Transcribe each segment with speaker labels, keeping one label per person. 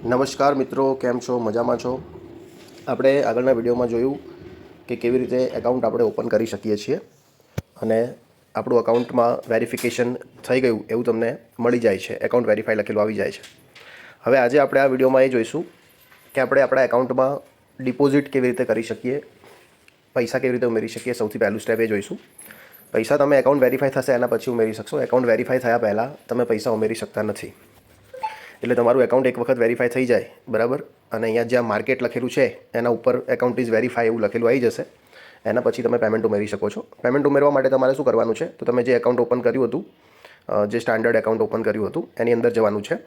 Speaker 1: નમસ્કાર મિત્રો, કેમ છો? મજામાં છો? આપણે આગળના વિડીયોમાં જોયું કે કેવી રીતે એકાઉન્ટ આપણે ઓપન કરી શકીએ છીએ અને આપણું અકાઉન્ટમાં વેરિફિકેશન થઈ ગયું એવું તમને મળી જાય છે, એકાઉન્ટ વેરીફાઈ લખેલું આવી જાય છે. હવે આજે આપણે આ વિડીયોમાં એ જોઈશું કે આપણે આપણા એકાઉન્ટમાં ડિપોઝિટ કેવી રીતે કરી શકીએ, પૈસા કેવી રીતે ઉમેરી શકીએ. સૌથી પહેલું સ્ટેપ એ જોઈશું. પૈસા તમે એકાઉન્ટ વેરીફાઈ થશે એના પછી ઉમેરી શકશો. એકાઉન્ટ વેરીફાઈ થયા પહેલાં તમે પૈસા ઉમેરી શકતા નથી. એટલે તમારું એકાઉન્ટ એક વખત વેરીફાઈ થઈ જાય, બરાબર, અને અહીંયા જ્યાં માર્કેટ લખેલું છે એના ઉપર એકાઉન્ટ ઇઝ વેરીફાઈ એવું લખેલું આવી જશે. એના પછી તમે પેમેન્ટ ઉમેરી શકો છો. પેમેન્ટ ઉમેરવા માટે તમારે શું કરવાનું છે, તો તમે જે એકાઉન્ટ ઓપન કર્યું હતું, જે સ્ટાન્ડર્ડ એકાઉન્ટ ઓપન કર્યું હતું એની અંદર જવાનું છે.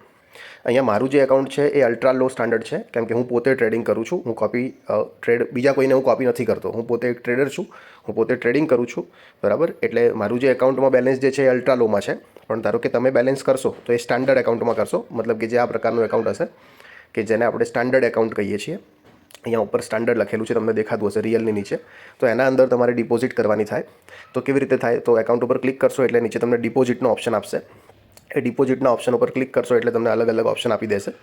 Speaker 1: અહીંયા મારું જે એકાઉન્ટ છે એ અલ્ટ્રા લો સ્ટાન્ડર્ડ છે, કેમ કે હું પોતે ટ્રેડિંગ કરું છું. હું કોપી ટ્રેડ બીજા કોઈને હું કોપી નથી કરતો. હું પોતે એક ટ્રેડર છું, હું પોતે ટ્રેડિંગ કરું છું, બરાબર. એટલે મારું જે એકાઉન્ટમાં બેલેન્સ જે છે એ અલ્ટ્રા લોમાં છે. પણ ધારો કે તમે બેલેન્સ કરશો તો એ સ્ટાન્ડર્ડ એકાઉન્ટમાં કરશો, મતલબ કે જે આ પ્રકારનું એકાઉન્ટ હશે કે જેને આપણે સ્ટાન્ડર્ડ એકાઉન્ટ કહીએ છીએ. અહીંયા ઉપર સ્ટાન્ડર્ડ લખેલું છે, તમને દેખાતું હશે રિયલની નીચે. તો એના અંદર તમારે ડિપોઝિટ કરવાની થાય. તો કેવી રીતે થાય, તો એકાઉન્ટ ઉપર ક્લિક કરશો એટલે નીચે તમને ડિપોઝિટનો ઓપ્શન આપશે. એ ડિપોઝિટના ઓપ્શન ઉપર ક્લિક કરશો એટલે તમને અલગ અલગ ઓપ્શન આપી દેશે.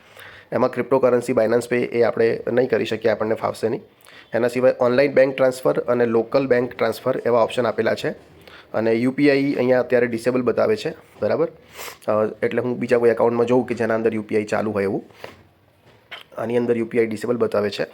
Speaker 1: એમાં ક્રિપ્ટોકરન્સી, બાયનાન્સ પે એ આપણે નહીં કરી શકીએ, આપણને ફાવશે નહીં. એના સિવાય ઓનલાઈન બેંક ટ્રાન્સફર અને લોકલ બેંક ટ્રાન્સફર એવા ઓપ્શન આપેલા છે. અને યુપીઆઈ અહીંયા અત્યારે ડિસેબલ બતાવે છે, બરાબર. એટલે હું બીજા કોઈ એકાઉન્ટમાં જોઉં કે જેના અંદર યુપીઆઈ ચાલુ હોય એવું. આની અંદર યુપીઆઈ ડિસેબલ બતાવે છે.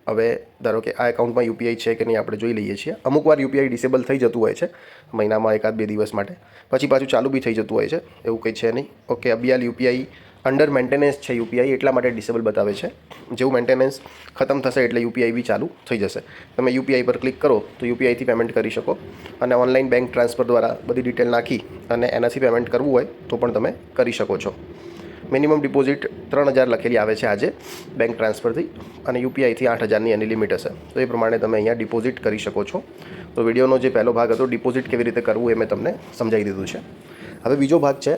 Speaker 1: હવે ધારો કે આ એકાઉન્ટમાં યુપીઆઈ છે કે નહીં આપણે જોઈ લઈએ છીએ. અમુક વાર યુપીઆઈ ડિસેબલ થઈ જતું હોય છે મહિનામાં 1-2 દિવસ માટે, પછી પાછું ચાલુ બી થઈ જતું હોય છે, એવું કંઈ છે નહીં. ઓકે, અબિયાલ યુપીઆઈ અંડર મેન્ટેનન્સ છે. યુપીઆઈ એટલા માટે ડિસેબલ બતાવે છે. જેવું મેન્ટેનન્સ ખતમ થશે એટલે યુપીઆઈ બી ચાલુ થઈ જશે. તમે યુપીઆઈ પર ક્લિક કરો તો યુપીઆઈથી પેમેન્ટ કરી શકો, અને ઓનલાઈન બેંક ટ્રાન્સફર દ્વારા બધી ડિટેલ નાખી અને એનાથી પેમેન્ટ કરવું હોય તો પણ તમે કરી શકો છો. મિનિમમ ડિપોઝિટ 3000 લખેલી આવે છે આજે બેંક ટ્રાન્સફરથી, અને યુપીઆઈથી 8000ની એની લિમિટ હશે. તો એ પ્રમાણે તમે અહીંયા ડિપોઝિટ કરી શકો છો. તો વિડીયોનો જે પહેલો ભાગ હતો ડિપોઝિટ કેવી રીતે કરવું એ મેં તમને સમજાવી દીધું છે. હવે બીજો ભાગ છે.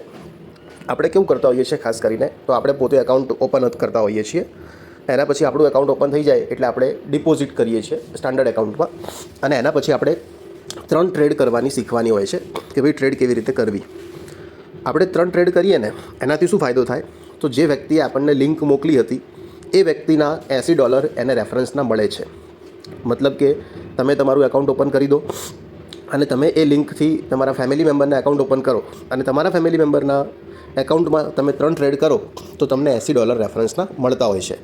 Speaker 1: આપણે કેવું કરતા હોઈએ છીએ ખાસ કરીને, તો આપણે પોતે એકાઉન્ટ ઓપન કરતા હોઈએ છીએ. એના પછી આપણું એકાઉન્ટ ઓપન થઈ જાય એટલે આપણે ડિપોઝિટ કરીએ છીએ સ્ટાન્ડર્ડ એકાઉન્ટમાં. અને એના પછી આપણે 3 ટ્રેડ કરવાની શીખવાની હોય છે કે ભાઈ ટ્રેડ કેવી રીતે કરવી. આપણે 3 ટ્રેડ કરીએ ને એનાથી શું ફાયદો થાય, તો જે વ્યક્તિએ આપણને લિંક મોકલી હતી એ વ્યક્તિના $80 એને રેફરન્સના મળે છે. મતલબ કે તમે તમારું એકાઉન્ટ ઓપન કરી દો અને તમે એ લિંકથી તમારા ફેમિલી મેમ્બરના એકાઉન્ટ ઓપન કરો, અને તમારા ફેમિલી મેમ્બરના એકાઉન્ટમાં તમે 3 ટ્રેડ કરો તો તમને $80 રેફરન્સના મળતા હોય છે.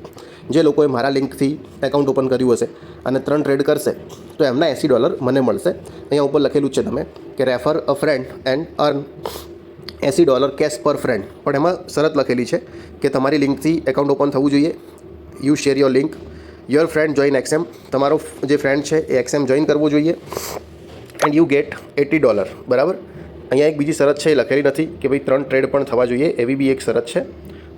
Speaker 1: જે લોકોએ મારા લિંકથી એકાઉન્ટ ઓપન કર્યું હશે અને 3 ટ્રેડ કરશે તો એમના $80 મને મળશે. અહીંયા ઉપર લખેલું છે તમે કે refer a friend and earn $80 cash per friend. પણ એમાં શરત લખેલી છે કે તમારી લિંકથી એકાઉન્ટ ઓપન થવું જોઈએ. You share your link, your friend join XM, તમારો જે ફ્રેન્ડ છે એ એક્સએમ જોઈન કરવો જોઈએ, એન્ડ યુ ગેટ $80, બરાબર. અહીંયા એક બીજી શરત છે એ લખેલી નથી કે ભાઈ 3 ટ્રેડ પણ થવા જોઈએ, એવી બી એક શરત છે,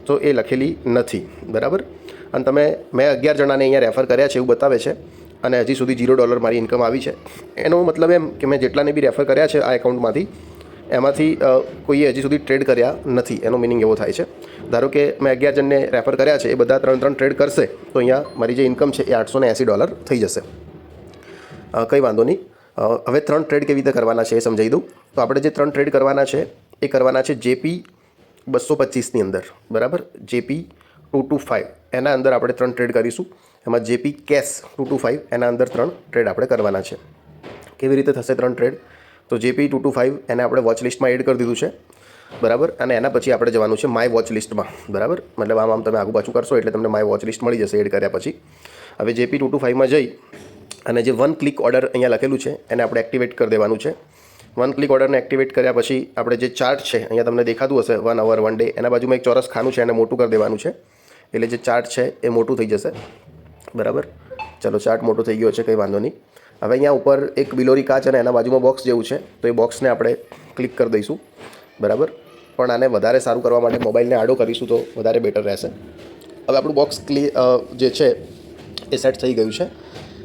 Speaker 1: તો એ લખેલી નથી, બરાબર. અને મેં 11 જણાને અહીંયા રેફર કર્યા છે એવું બતાવે છે, અને હજી સુધી $0 મારી ઇન્કમ આવી છે. એનો મતલબ એમ કે મેં જેટલાને બી રેફર કર્યા છે આ એકાઉન્ટમાંથી, એમાંથી કોઈએ હજી સુધી ટ્રેડ કર્યા નથી. એનો મિનિંગ એવો થાય છે. ધારો કે મેં 11 જણને રેફર કર્યા છે, એ બધા 3 ટ્રેડ કરશે તો અહીંયા મારી જે ઇન્કમ છે એ $880 થઈ જશે. કંઈ વાંધો નહીં. હવે 3 ટ્રેડ કેવી રીતે કરવાના છે એ સમજાવી દઉં. તો આપણે જે 3 ટ્રેડ કરવાના છે એ કરવાના છે JP 225ની અંદર, બરાબર. JP 225 એના અંદર આપણે 3 ટ્રેડ કરીશું. એમાં JP કેશ 225 એના અંદર 3 ટ્રેડ આપણે કરવાના છે. કેવી રીતે થશે 3 ટ્રેડ, તો JP 225 એને આપણે વોચ લિસ્ટમાં એડ કરી દીધું છે, બરાબર. અને એના પછી આપણે જવાનું છે માય વોચ લિસ્ટમાં, બરાબર. મતલબ આમ તમે આગુ પાછું કરશો એટલે તમને માય વોચ લિસ્ટ મળી જશે એડ કર્યા પછી. હવે JP 225માં જઈ અને જે 1 ક્લિક ઓર્ડર અહીંયા લખેલું છે એને આપણે એક્ટિવેટ કરી દેવાનું છે. 1 ક્લિક ઓર્ડરને એક્ટિવેટ કર્યા પછી આપણે જે ચાર્ટ છે અહીંયા તમને દેખાતું હશે 1 અવર 1 ડે, એના બાજુમાં એક ચોરસ ખાનું છે એને મોટું કરી દેવાનું છે. એટલે જે ચાર્ટ છે એ મોટું થઈ જશે, બરાબર. ચલો, ચાર્ટ મોટો થઈ ગયો છે, કંઈ વાંધો નહીં. હવે અહીંયા ઉપર એક બિલોરી કાચ અને એના બાજુમાં બોક્સ જેવું છે, તો એ બોક્સને આપણે ક્લિક કરી દઈશું, બરાબર. પણ આને વધારે સારું કરવા માટે મોબાઈલને આડો કરીશું તો વધારે બેટર રહેશે. હવે આપણું બોક્સ જે છે એ સેટ થઈ ગયું છે.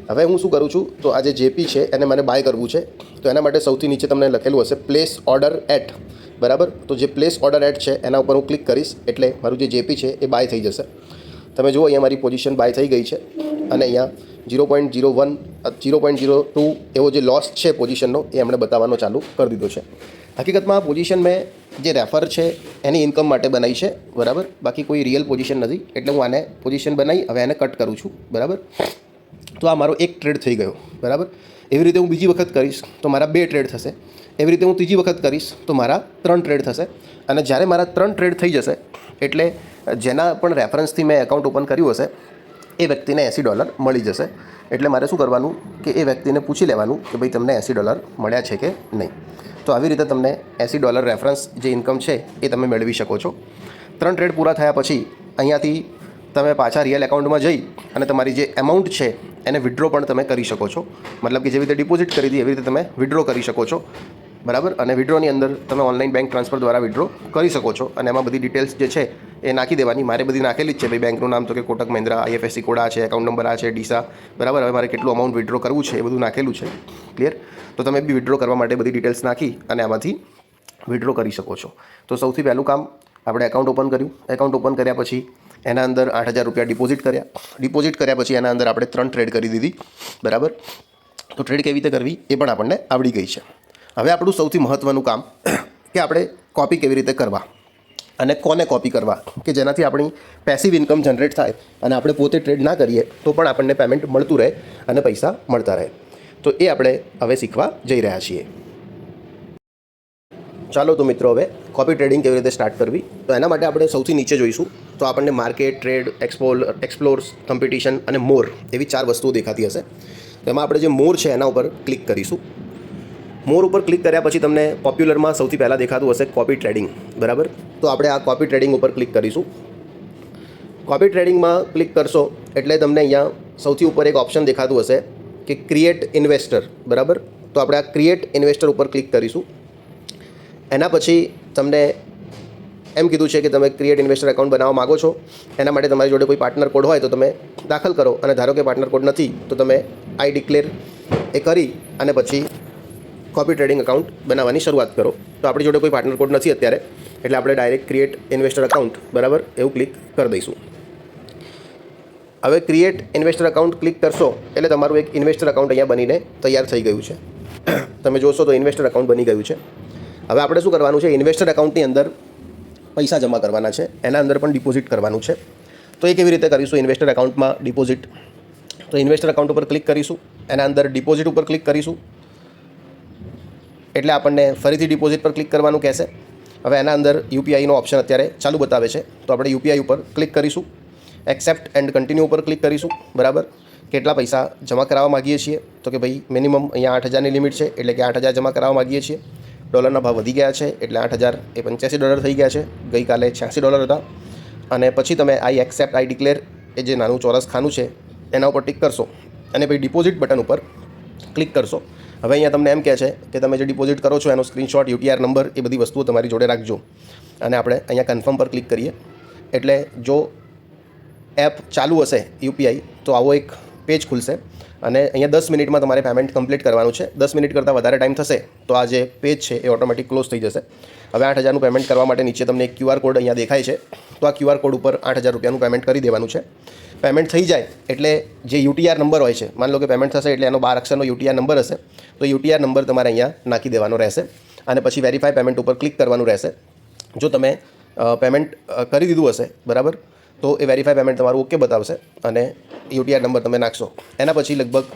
Speaker 1: હવે હું શું કરું છું, તો આ જે JP છે એને મને બાય કરવું છે. તો એના માટે સૌથી નીચે તમને લખેલું હશે પ્લેસ ઓર્ડર એટ, બરાબર. તો જે પ્લેસ ઓર્ડર એટ છે એના ઉપર હું ક્લિક કરીશ એટલે મારું જે JP છે એ બાય થઈ જશે. તમે જુઓ અહીંયા મારી પોઝિશન બાય થઈ ગઈ છે, અને અહીંયા 0.01 0.02 એવો જે લોસ છે પોઝિશનનો એ એમણે બતાવવાનો ચાલુ કરી દીધો છે. હકીકતમાં આ પોઝિશન મેં જે રેફર છે એની ઇન્કમ માટે બનાવી છે, બરાબર, બાકી કોઈ રિયલ પોઝિશન નથી. એટલે હું આને પોઝિશન બનાવી હવે આને કટ કરું છું, બરાબર. તો આ મારો એક ટ્રેડ થઈ ગયો, બરાબર. એવી રીતે હું બીજી વખત કરીશ તો મારા 2 ટ્રેડ થશે. એવી રીતે હું ત્રીજી વખત કરીશ તો મારા 3 ટ્રેડ થશે. અને જ્યારે મારા 3 ટ્રેડ થઈ જશે એટલે જેના પણ રેફરન્સથી મેં એકાઉન્ટ ઓપન કર્યું હશે એ વ્યક્તિને $80 મળી જશે. એટલે મારે શું કરવાનું કે એ વ્યક્તિને પૂછી લેવાનું કે ભાઈ તમને $80 મળ્યા છે કે નહીં. તો આવી રીતે તમને $80 રેફરન્સ જે ઇન્કમ છે એ તમે મેળવી શકો છો. 3 ટ્રેડ પૂરા થયા પછી અહીંયાથી તમે પાછા રિયલ એકાઉન્ટમાં જઈ અને તમારી જે એમાઉન્ટ છે એને વિડ્રો પણ તમે કરી શકો છો. મતલબ કે જેવી રીતે ડિપોઝિટ કરી હતી એવી રીતે તમે વિડ્રો કરી શકો છો, બરાબર. અને વિડ્રોની અંદર તમે ઓનલાઈન બેંક ટ્રાન્સફર દ્વારા વિડ્રો કરી શકો છો. અને એમાં બધી ડિટેલ્સ જે છે એ નાખી દેવાની. મારે બધી નાખેલી જ છે, ભાઈ બેંકનું નામ તો કે કોટક મહિન્દ્રા, IFSC કોડ આ છે, એકાઉન્ટ નંબર આ છે, ડીસા, બરાબર. હવે મારે કેટલું અમાઉન્ટ વિડ્રો કરવું છે એ બધું નાખેલું છે, ક્લિયર. તો તમે બી વિડ્રો કરવા માટે બધી ડિટેલ્સ નાખી અને આમાંથી વિડ્રો કરી શકો છો. તો સૌથી પહેલું કામ આપણે એકાઉન્ટ ઓપન કર્યું. એકાઉન્ટ ઓપન કર્યા પછી એના અંદર $8000 ડિપોઝિટ કર્યા. ડિપોઝિટ કર્યા પછી એના અંદર આપણે 3 ટ્રેડ કરી દીધી, બરાબર. તો ટ્રેડ કેવી રીતે કરવી એ પણ આપણને આવડી ગઈ છે. હવે આપણું સૌથી મહત્ત્વનું કામ કે આપણે કોપી કેવી રીતે કરવા અને કોને કોપી કરવા કે જેનાથી આપણી પેસિવ ઇન્કમ જનરેટ થાય અને આપણે પોતે ટ્રેડ ના કરીએ તો પણ આપણને પેમેન્ટ મળતું રહે અને પૈસા મળતા રહે. તો એ આપણે હવે શીખવા જઈ રહ્યા છીએ. ચાલો તો મિત્રો, હવે કોપી ટ્રેડિંગ કેવી રીતે સ્ટાર્ટ કરવી તો એના માટે આપણે સૌથી નીચે જોઈશું તો આપણને માર્કેટ, ટ્રેડ, એક્સપ્લોર્સ, કોમ્પિટિશન અને મોર એવી 4 વસ્તુઓ દેખાતી હશે. તેમાં આપણે જે મોર છે એના ઉપર ક્લિક કરીશું. મોર ઉપર ક્લિક કર્યા પછી તમને પોપ્યુલરમાં સૌથી પહેલાં દેખાતું હશે કોપી ટ્રેડિંગ, બરાબર. તો આપણે આ કોપી ટ્રેડિંગ ઉપર ક્લિક કરીશું. કોપી ટ્રેડિંગમાં ક્લિક કરશો એટલે તમને અહીંયા સૌથી ઉપર એક ઓપ્શન દેખાતું હશે કે ક્રિએટ ઇન્વેસ્ટર, બરાબર. તો આપણે આ ક્રિએટ ઇન્વેસ્ટર ઉપર ક્લિક કરીશું. એના પછી તમને એમ કીધું છે કે તમે ક્રિએટ ઇન્વેસ્ટર એકાઉન્ટ બનાવવા માગો છો. એના માટે તમારી જોડે કોઈ પાર્ટનર કોડ હોય તો તમે દાખલ કરો, અને ધારો કે પાર્ટનર કોડ નથી તો તમે આઈ ડિક્લેર એ કરી અને પછી કોપી ટ્રેડિંગ એકાઉન્ટ બનાવવાની શરૂઆત કરો. તો આપણી જોડે કોઈ પાર્ટનર કોડ નથી અત્યારે એટલે આપણે ડાયરેક્ટ ક્રિએટ ઇન્વેસ્ટર એકાઉન્ટ, બરાબર, એવું ક્લિક કરી દઈશું. હવે ક્રિએટ ઇન્વેસ્ટર એકાઉન્ટ ક્લિક કરશો એટલે તમારું એક ઇન્વેસ્ટર એકાઉન્ટ અહીંયા બનીને તૈયાર થઈ ગયું છે. તમે જોશો તો ઇન્વેસ્ટર એકાઉન્ટ બની ગયું છે. હવે આપણે શું કરવાનું છે, ઇન્વેસ્ટર એકાઉન્ટની અંદર પૈસા જમા કરવાના છે, એના અંદર પણ ડિપોઝિટ કરવાનું છે. તો એ કેવી રીતે કરીશું ઇન્વેસ્ટર એકાઉન્ટમાં ડિપોઝિટ? તો ઇન્વેસ્ટર એકાઉન્ટ ઉપર ક્લિક કરીશું, એના અંદર ડિપોઝિટ ઉપર ક્લિક કરીશું એટલે આપણને ફરીથી ડિપોઝિટ પર ક્લિક કરવાનું કહેશે. હવે એના અંદર UPIનો ઓપ્શન અત્યારે ચાલુ બતાવે છે તો આપણે UPI ઉપર ક્લિક કરીશું. એક્સેપ્ટ એન્ડ કન્ટિન્યુ ઉપર ક્લિક કરીશું, બરાબર. કેટલા પૈસા જમા કરાવવા માગીએ છીએ તો કે ભાઈ મિનિમમ અહીંયા 8000ની લિમિટ છે એટલે કે 8000 જમા કરાવવા માગીએ છીએ. ડોલરના ભાવ વધી ગયા છે એટલે 8000 એ $85 થઈ ગયા છે, ગઈકાલે $86 હતા. અને પછી તમે આઈ એક્સેપ્ટ, આઈ ડિક્લેર એ જે નાનું ચોરસ ખાનું છે એના ઉપર ટિક કરશો અને પછી ડિપોઝિટ બટન ઉપર ક્લિક કરશો. હવે અહીંયા તમને એમ કહે છે કે તમે જે ડિપોઝિટ કરો છો એનો સ્ક્રીનશોટ, UTR નંબર એ બધી વસ્તુઓ તમારી જોડે રાખજો. અને આપણે અહીંયા કન્ફર્મ પર ક્લિક કરીએ એટલે જો એપ ચાલુ હશે UPI તો આવો એક પેજ ખુલશે અને અહીંયા 10 મિનિટમાં તમારે પેમેન્ટ કમ્પ્લીટ કરવાનું છે. 10 મિનિટ કરતાં વધારે ટાઈમ થશે તો આ જે પેજ છે એ ઓટોમેટિક ક્લોઝ થઈ જશે. હવે 8000નું પેમેન્ટ કરવા માટે નીચે તમને એક QR કોડ અહીંયા દેખાય છે તો આ QR કોડ ઉપર $8000 પેમેન્ટ કરી દેવાનું છે. પેમેન્ટ થઈ જાય એટલે જે UTR નંબર હોય છે, માન લો કે પેમેન્ટ થશે એટલે એનો 12 અક્ષરનો UTR નંબર હશે તો UTR નંબર તમારે અહીંયા નાખી દેવાનો રહેશે અને પછી વેરીફાઈ પેમેન્ટ ઉપર ક્લિક કરવાનું રહેશે. જો તમે પેમેન્ટ કરી દીધું હશે, બરાબર, તો એ વેરીફાઈ પેમેન્ટ તમારું ઓકે બતાવશે અને UTR નંબર તમે નાખશો. એના પછી લગભગ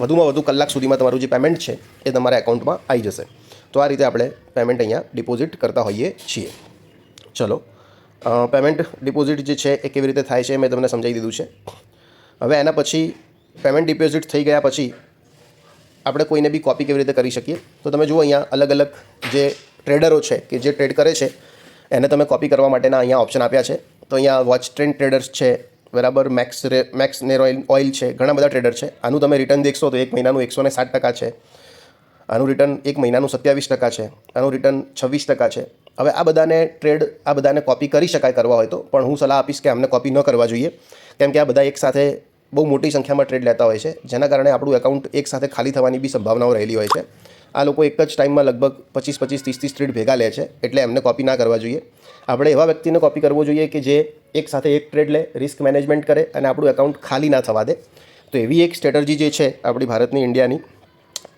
Speaker 1: વધુમાં વધુ કલાક સુધીમાં તમારું જે પેમેન્ટ છે એ તમારા એકાઉન્ટમાં આવી જશે. તો આ રીતે આપણે પેમેન્ટ અહીંયા ડિપોઝિટ કરતા હોઈએ છીએ. ચલો, પેમેન્ટ ડિપોઝિટ જે છે એ કેવી રીતે થાય છે મેં તમને સમજાવી દીધું છે. હવે એના પછી પેમેન્ટ ડિપોઝિટ થઈ ગયા પછી આપણે કોઈને બી કોપી કેવી રીતે કરી શકીએ તો તમે જુઓ અહીંયા અલગ અલગ જે ટ્રેડરો છે કે જે ટ્રેડ કરે છે એને તમે કોપી કરવા માટેના અહીંયા ઓપ્શન આપ્યા છે. તો અહીંયા વોચ ટ્રેન્ડ ટ્રેડર્સ છે, બરાબર, મેક્સ નેર ઓઇલ છે, ઘણા બધા ટ્રેડર છે. આનું તમે રિટર્ન દેખશો તો એક મહિનાનું 160% છે, આનું રિટર્ન એક મહિનાનું 27% છે, આનું રિટર્ન 26% છે. હવે આ બધાને કોપી કરી શકાય કરવા હોય તો, પણ હું સલાહ આપીશ કે અમને કોપી ન કરવા જોઈએ કેમ કે આ બધા એકસાથે બહુ મોટી સંખ્યામાં ટ્રેડ લેતા હોય છે જેના કારણે આપણું એકાઉન્ટ એકસાથે ખાલી થવાની બી સંભાવનાઓ રહેલી હોય છે. આ લોકો એક જ ટાઈમમાં લગભગ 25, 30 ટ્રેડ ભેગા લે છે એટલે એમને કોપી ના કરવા જોઈએ. આપણે એવા વ્યક્તિને કોપી કરવો જોઈએ કે જે એકસાથે એક ટ્રેડ લે, રિસ્ક મેનેજમેન્ટ કરે અને આપણું એકાઉન્ટ ખાલી ના થવા દે. તો એવી એક સ્ટ્રેટર્જી જે છે આપણી ભારતની, ઇન્ડિયાની,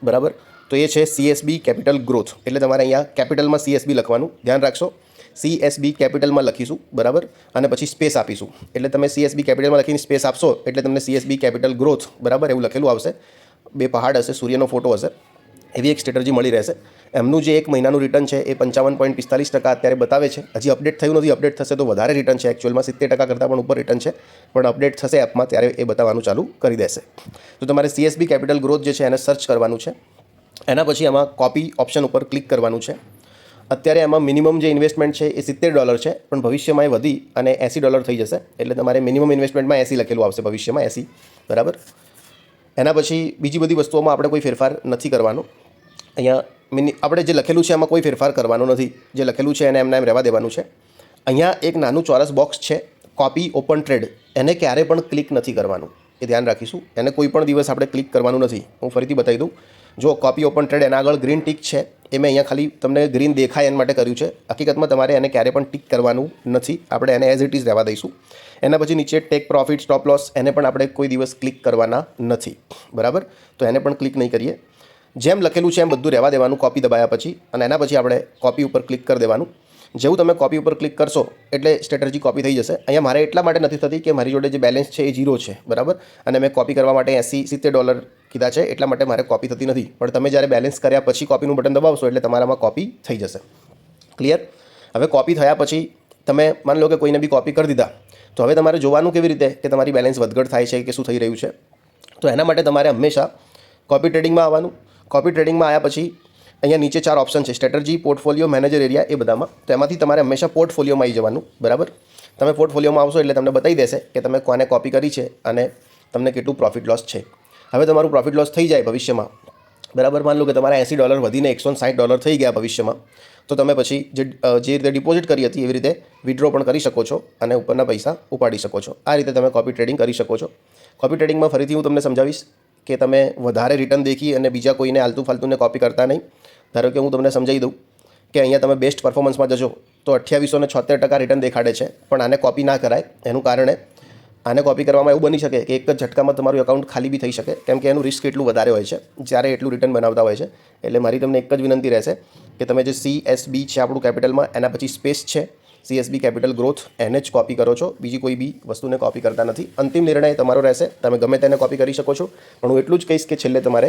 Speaker 1: બરાબર, તો એ છે CSB કેપિટલ ગ્રોથ. એટલે તમારે અહીંયા કેપિટલમાં CSB લખવાનું ધ્યાન રાખશો. CSB કેપિટલમાં લખીશું, બરાબર, અને પછી સ્પેસ આપીશું. એટલે તમે CSB કેપિટલમાં લખીને સ્પેસ આપશો એટલે તમને CSB કેપિટલ ગ્રોથ, બરાબર, એવું લખેલું આવશે. 2 પહાડ હશે, સૂર્યનો ફોટો હશે, એવી એક સ્ટ્રેટર્જી મળી રહેશે. એમનું જે 1 મહિનાનું રિટર્ન છે એ 55.45% અત્યારે બતાવે છે. હજી અપડેટ થયું નથી, અપડેટ થશે તો વધારે રિટર્ન છે. એકચ્યુઅલમાં 70% કરતાં પણ ઉપર રિટર્ન છે, પણ અપડેટ થશે એપમાં ત્યારે એ બતાવવાનું ચાલુ કરી દેશે. તો તમારે CSB કેપિટલ ગ્રોથ જે છે એને સર્ચ કરવાનું છે. એના પછી આમાં કોપી ઓપ્શન ઉપર ક્લિક કરવાનું છે. અત્યારે એમાં મિનિમમ જે ઇન્વેસ્ટમેન્ટ છે એ $70 છે, પણ ભવિષ્યમાં એ વધી અને $80 થઈ જશે. એટલે તમારે મિનિમમ ઇન્વેસ્ટમેન્ટમાં 80 લખેલું આવશે, ભવિષ્યમાં 80, બરાબર. એના પછી બીજી બધી વસ્તુઓમાં આપણે કોઈ ફેરફાર નથી કરવાનો. અહીંયા આપણે જે લખેલું છે એમાં કોઈ ફેરફાર કરવાનો નથી. જે લખેલું છે એને એમને એમ રહેવા દેવાનું છે. અહીંયા એક નાનું ચોરસ બોક્સ છે, કોપી ઓપન ટ્રેડ, એને ક્યારે પણ ક્લિક નથી કરવાનું, એ ધ્યાન રાખીશું. એને કોઈ પણ દિવસ આપણે ક્લિક કરવાનું નથી. હું ફરીથી બતાવી દઉં. જો કોપી ઓપન ટ્રેડ એના આગળ ગ્રીન ટિક છે, એ મેં અહીંયા ખાલી તમને ગ્રીન દેખાય એના માટે કર્યું છે. હકીકતમાં તમારે એને ક્યારે પણ ટિક કરવાનું નથી. આપણે એને એઝ ઇટ ઇઝ રહેવા દઈશું. એના પછી નીચે ટેક પ્રોફિટ, સ્ટોપ લોસ, એને પણ આપણે કોઈ દિવસ ક્લિક કરવાના નથી, બરાબર. તો એને પણ ક્લિક નહીં કરીએ. જેમ લખેલું છે એમ બધું રહેવા દેવાનું કોપી દબાયા પછી, અને એના પછી આપણે કોપી ઉપર ક્લિક કરી દેવાનું. જેવું તમે કોપી ઉપર ક્લિક કરશો એટલે સ્ટ્રેટર્જી કોપી થઈ જશે. અહીંયા મારે એટલા માટે નથી થતી કે મારી જોડે જે બેલેન્સ છે એ 0 છે, બરાબર, અને મેં કોપી કરવા માટે $80-70 કીધા છે, એટલા માટે મારે કોપી થતી નથી. પણ તમે જ્યારે બેલેન્સ કર્યા પછી કોપીનું બટન દબાવશો એટલે તમારામાં કોપી થઈ જશે. ક્લિયર? હવે કોપી થયા પછી તમે માની લો કે કોઈને બી કોપી કરી દીધા, તો હવે તમારે જોવાનું કેવી રીતે કે તમારી બેલેન્સ વધઘટ થાય છે કે શું થઈ રહ્યું છે. તો એના માટે તમારે હંમેશા કોપી ટ્રેડિંગમાં આવવાનું. કોપી ટ્રેડિંગમાં આવ્યા પછી અહીંયા નીચે 4 ઓપ્શન છે, સ્ટ્રેટર્જી, પોર્ટફોલિયો, મેનેજર એરિયા, એ બધામાં. તો એમાંથી તમારે હંમેશા પોર્ટફોલિયોમાં આવી જવાનું, બરાબર. તમે પોર્ટફોલિયોમાં આવશો એટલે તમને બતાવી દેશે કે તમે કોને કોપી કરી છે અને તમને કેટલું પ્રોફિટ લોસ છે. હવે તમારું પ્રોફિટ લોસ થઈ જાય ભવિષ્યમાં, બરાબર, માન લો કે તમારા $80 વધીને $160 થઈ ગયા ભવિષ્યમાં, તો તમે પછી જે રીતે ડિપોઝિટ કરી હતી એવી રીતે વિડ્રો પણ કરી શકો છો અને ઉપરના પૈસા ઉપાડી શકો છો. આ રીતે તમે કોપી ટ્રેડિંગ કરી શકો છો. કોપી ટ્રેડિંગમાં ફરીથી હું તમને સમજાવીશ કે તમે વધારે રિટર્ન દેખી અને બીજા કોઈને આલતુ ફાલતુને કોપી કરતા નહીં. ધારો કે હું તમને સમજાવી દઉં કે અહીંયા તમે બેસ્ટ પરફોર્મન્સમાં જશો તો 2876% રિટર્ન દેખાડે છે, પણ આને કોપી ના કરાય. એનું કારણે આને કોપી કરવામાં એવું બની શકે કે એક જ ઝટકામાં તમારું એકાઉન્ટ ખાલી બી થઈ શકે, કેમ કે એનું રિસ્ક એટલું વધારે હોય છે જ્યારે એટલું રિટર્ન બનાવતા હોય છે. એટલે મારી તમને એક જ વિનંતી રહેશે કે તમે જે CSB છે આપણું કેપિટલમાં, એના પછી સ્પેસ છે CSB કેપિટલ ગ્રોથ, એને જ કોપી કરો છો, બીજી કોઈ બી વસ્તુને કોપી કરતા નથી. અંતિમ નિર્ણય તમારો રહેશે, તમે ગમે તેને કોપી કરી શકો છો, પણ હું એટલું જ કહીશ કે છેલ્લે તમારે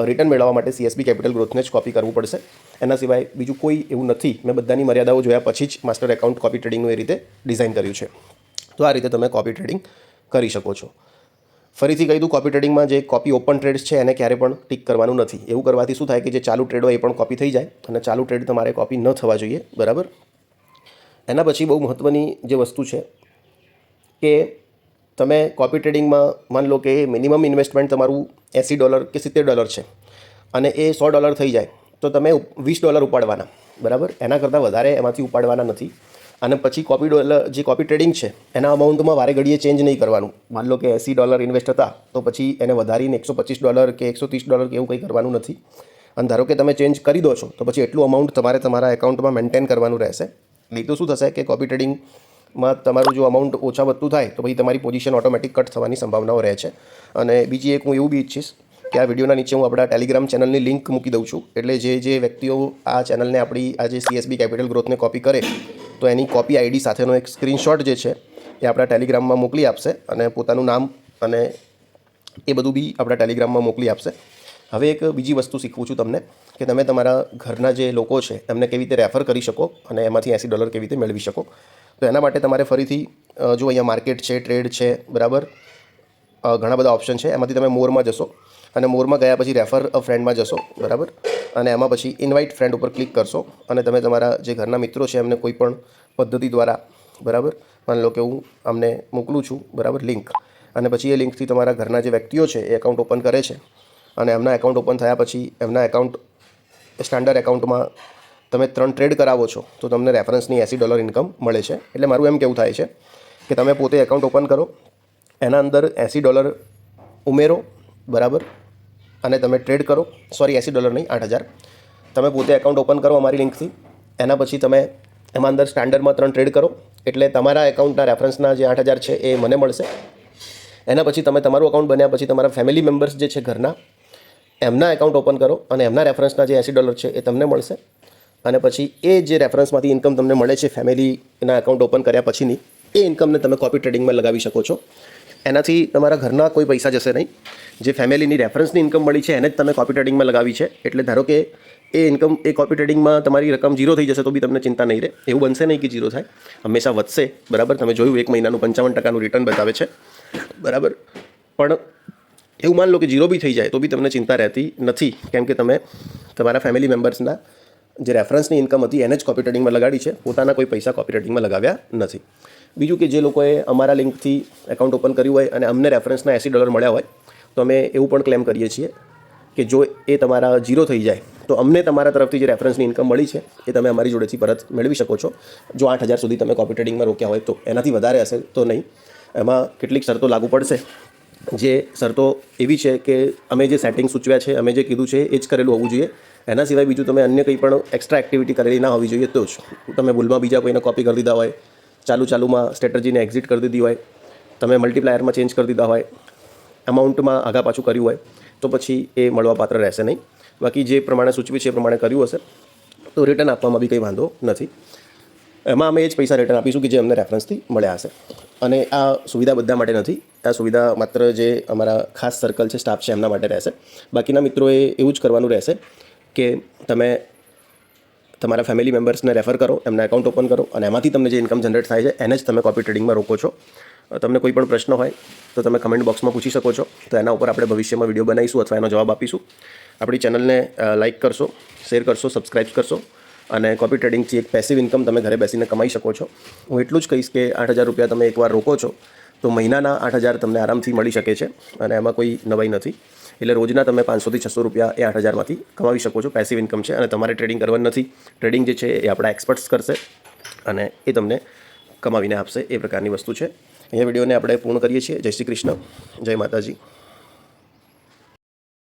Speaker 1: રિટર્ન મેળવવા માટે CSB કેપિટલ ગ્રોથને જ કોપી કરવું પડશે. એના સિવાય બીજું કોઈ એવું નથી. મેં બધાની મર્યાદાઓ જોયા પછી જ માસ્ટર એકાઉન્ટ કોપી ટ્રેડિંગનું એ રીતે ડિઝાઇન કર્યું છે. તો આ રીતે તમે કોપી ટ્રેડિંગ કરી શકો છો. ફરીથી કહી દઉં, કોપી ટ્રેડિંગમાં જે કોપી ઓપન ટ્રેડ્સ છે એને ક્યારે પણ ટિક કરવાનું નથી. એવું કરવાથી શું થાય કે જે ચાલુ ટ્રેડ હોય એ પણ કોપી થઈ જાય, અને ચાલુ ટ્રેડ તમારે કોપી ન થવા જોઈએ, બરાબર. એના પછી બહુ મહત્ત્વની જે વસ્તુ છે કે તમે કોપી ટ્રેડિંગમાં માન લો કે મિનિમમ ઇન્વેસ્ટમેન્ટ તમારું $80 કે $70 છે અને એ $100 થઈ જાય તો તમે $20 ઉપાડવાના, બરાબર. એના કરતાં વધારે એમાંથી ઉપાડવાના નથી. અને પછી જે કોપી ટ્રેડિંગ છે એના અમાઉન્ટમાં વારે ઘડીએ ચેન્જ નહીં કરવાનું. માન લો કે $80 ઇન્વેસ્ટ હતા તો પછી એને વધારીને $125 કે $130 કે એવું કંઈ કરવાનું નથી. અને ધારો કે તમે ચેન્જ કરી દો છો તો પછી એટલું અમાઉન્ટ તમારે તમારા એકાઉન્ટમાં મેન્ટેન કરવાનું રહેશે. નહીં તો શું થશે કે કોપી ટ્રેડિંગમાં તમારું જો અમાઉન્ટ ઓછા વધતું થાય તો પછી તમારી પોઝિશન ઓટોમેટિક કટ થવાની સંભાવનાઓ રહે છે. અને બીજી એક હું એવું બી ઈચ્છીશ કે આ વિડીયોના નીચે હું આપણા ટેલિગ્રામ ચેનલની લિંક મૂકી દઉં છું. એટલે જે વ્યક્તિઓ આ ચેનલને આપણી આ જે CSB કેપિટલ ગ્રોથને કોપી કરે તો એની કોપી ID સાથેનો એક સ્ક્રીનશોટ જે છે એ આપણા ટેલિગ્રામમાં મોકલી આપશે અને પોતાનું નામ અને એ બધું બી આપણા ટેલિગ્રામમાં મોકલી આપશે. હવે એક બીજી વસ્તુ શીખવું છું તમને કે તમે તમારા ઘરના જે લોકો છે એમને કેવી રીતે રેફર કરી શકો અને એમાંથી $80 કેવી રીતે મેળવી શકો. તો એના માટે તમારે ફરીથી જો અહીંયા માર્કેટ છે, ટ્રેડ છે, બરાબર, ઘણા બધા ઓપ્શન છે. એમાંથી તમે મોરમાં જશો અને મોરમાં ગયા પછી રેફર અ ફ્રેન્ડમાં જશો, બરાબર, અને એમાં પછી ઇન્વાઇટ ફ્રેન્ડ ઉપર ક્લિક કરશો અને તમે તમારા જે ઘરના મિત્રો છે એમને કોઈ પણ પદ્ધતિ દ્વારા, બરાબર, માની લો કે હું અમને મોકલું છું, બરાબર, લિંક, અને પછી એ લિંકથી તમારા ઘરના જે વ્યક્તિઓ છે એ એકાઉન્ટ ઓપન કરે છે અને એમના એકાઉન્ટ ઓપન થયા પછી એમના એકાઉન્ટ સ્ટાન્ડર્ડ એકાઉન્ટમાં તમે 3 ટ્રેડ કરાવો છો તો તમને રેફરન્સની $80 ઇન્કમ મળે છે. એટલે મારું એમ કહેવું થાય છે કે તમે પોતે એકાઉન્ટ ઓપન કરો, એના અંદર $80 ઉમેરો, બરાબર, અને તમે ટ્રેડ કરો. સોરી, $80 નહીં, 8000. તમે પોતે એકાઉન્ટ ઓપન કરો અમારી લિંકથી, એના પછી તમે એમાં અંદર સ્ટાન્ડર્ડમાં 3 ટ્રેડ કરો એટલે તમારા એકાઉન્ટના રેફરન્સના જે 8000 છે એ મને મળશે. એના પછી તમે તમારું એકાઉન્ટ બન્યા પછી તમારા ફેમિલી મેમ્બર્સ જે છે ઘરના એમના એકાઉન્ટ ઓપન કરો અને એમના રેફરન્સના જે $80 છે એ તમને મળશે. અને પછી એ જે રેફરન્સમાંથી ઇન્કમ તમને મળે છે ફેમિલીના એકાઉન્ટ ઓપન કર્યા પછીની, એ ઇન્કમને તમે કોપી ટ્રેડિંગમાં લગાવી શકો છો. એનાથી તમારા ઘરના કોઈ પૈસા જશે નહીં. જે ફેમિલીની રેફરન્સની ઇન્કમ મળી છે એને જ તમે કોપી ટ્રેડિંગમાં લગાવી છે. એટલે ધારો કે એ ઇન્કમ એ કોપી ટ્રેડિંગમાં તમારી રકમ 0 થઈ જશે તો બી તમને ચિંતા નહીં રહે. એવું બનશે નહીં કે 0 થાય, હંમેશા વધશે. બરાબર, તમે જોયું 1 મહિનાનું 55% રિટર્ન બતાવે છે. બરાબર, પણ એવું માન લો કે 0 બી થઈ જાય તો બી તમને ચિંતા રહેતી નથી, કેમ કે તમે તમારા ફેમિલી મેમ્બર્સના જે રેફરન્સની ઇન્કમ હતી એને જ કોપી ટ્રેડિંગમાં લગાડી છે, પોતાના કોઈ પૈસા કોપી ટ્રેડિંગમાં લગાવ્યા નથી. બીજું કે જે લોકોએ અમારા લિંકથી એકાઉન્ટ ઓપન કર્યું હોય અને અમને રેફરન્સના $80 મળ્યા હોય તો અમે એવું પણ ક્લેમ કરીએ છીએ કે જો એ તમારા 0 થઈ જાય તો અમને તમારા તરફથી જે રેફરન્સની ઇન્કમ મળી છે એ તમે અમારી જોડેથી પરત મેળવી શકો છો. જો 8,000 સુધી તમે કોપી ટ્રેડિંગમાં રોક્યા હોય તો. એનાથી વધારે હશે તો નહીં. એમાં કેટલીક શરતો લાગુ પડશે. જે શરતો એવી છે કે અમે જે સેટિંગ સૂચવ્યા છે, અમે જે કીધું છે એ જ કરેલું હોવું જોઈએ. એના સિવાય બીજું તમે અન્ય કંઈ પણ એક્સ્ટ્રા એક્ટિવિટી કરેલી ના હોવી જોઈએ. તો જ તમે ભૂલમાં બીજા કોઈને કોપી કરી દીધા હોય, ચાલુમાં સ્ટ્રેટર્જીને એક્ઝિટ કરી દીધી હોય, તમે મલ્ટીપ્લાયરમાં ચેન્જ કરી દીધા હોય, અમાઉન્ટમાં આગા પાછું કર્યું હોય તો પછી એ મળવાપાત્ર રહેશે નહીં. બાકી જે પ્રમાણે સૂચવ્યું છે એ પ્રમાણે કર્યું હશે તો રિટર્ન આપવામાં બી કંઈ વાંધો નથી. એમાં અમે એ જ પૈસા રિટર્ન આપીશું કે જે અમને રેફરન્સથી મળ્યા હશે. અને આ સુવિધા બધા માટે નથી. આ સુવિધા માત્ર જે અમારા ખાસ સર્કલ છે, સ્ટાફ છે, એમના માટે રહેશે. બાકીના મિત્રોએ એવું જ કરવાનું રહેશે કે તમે તમારા ફેમિલી મેમ્બર્સને રેફર કરો, એમના એકાઉન્ટ ઓપન કરો અને એમાંથી તમને જે ઇન્કમ જનરેટ થાય છે એને જ તમે કોપી ટ્રેડિંગમાં રોકો છો. તમને કોઈ પણ પ્રશ્ન હોય તો તમે કમેન્ટ બોક્સમાં પૂછી શકો છો. તો એના ઉપર આપણે ભવિષ્યમાં વિડીયો બનાવીશું અથવા એનો જવાબ આપીશું. આપણી ચેનલને લાઇક કરશો, શેર કરશો, સબસ્ક્રાઇબ કરશો અને કોપી ટ્રેડિંગથી એક પેસિવ ઇન્કમ તમે ઘરે બેસીને કમાઈ શકો છો. હું એટલું જ કહીશ કે $8,000 તમે એકવાર રોકો છો તો મહિનાના 8,000 તમને આરામથી મળી શકે છે અને એમાં કોઈ નવાઈ નથી. એટલે રોજના તમે $500 થી $600 એ 8,000માંથી કમાવી શકો છો. પેસિવ ઇન્કમ છે અને તમારે ટ્રેડિંગ કરવાનું નથી. ટ્રેડિંગ જે છે એ આપણા એક્સપર્ટ્સ કરશે અને એ તમને કમાવીને આપશે. એ પ્રકારની વસ્તુ છે. અહીંયા વિડીયોને આપણે પૂર્ણ કરીએ છીએ. જય શ્રી કૃષ્ણ, જય માતાજી.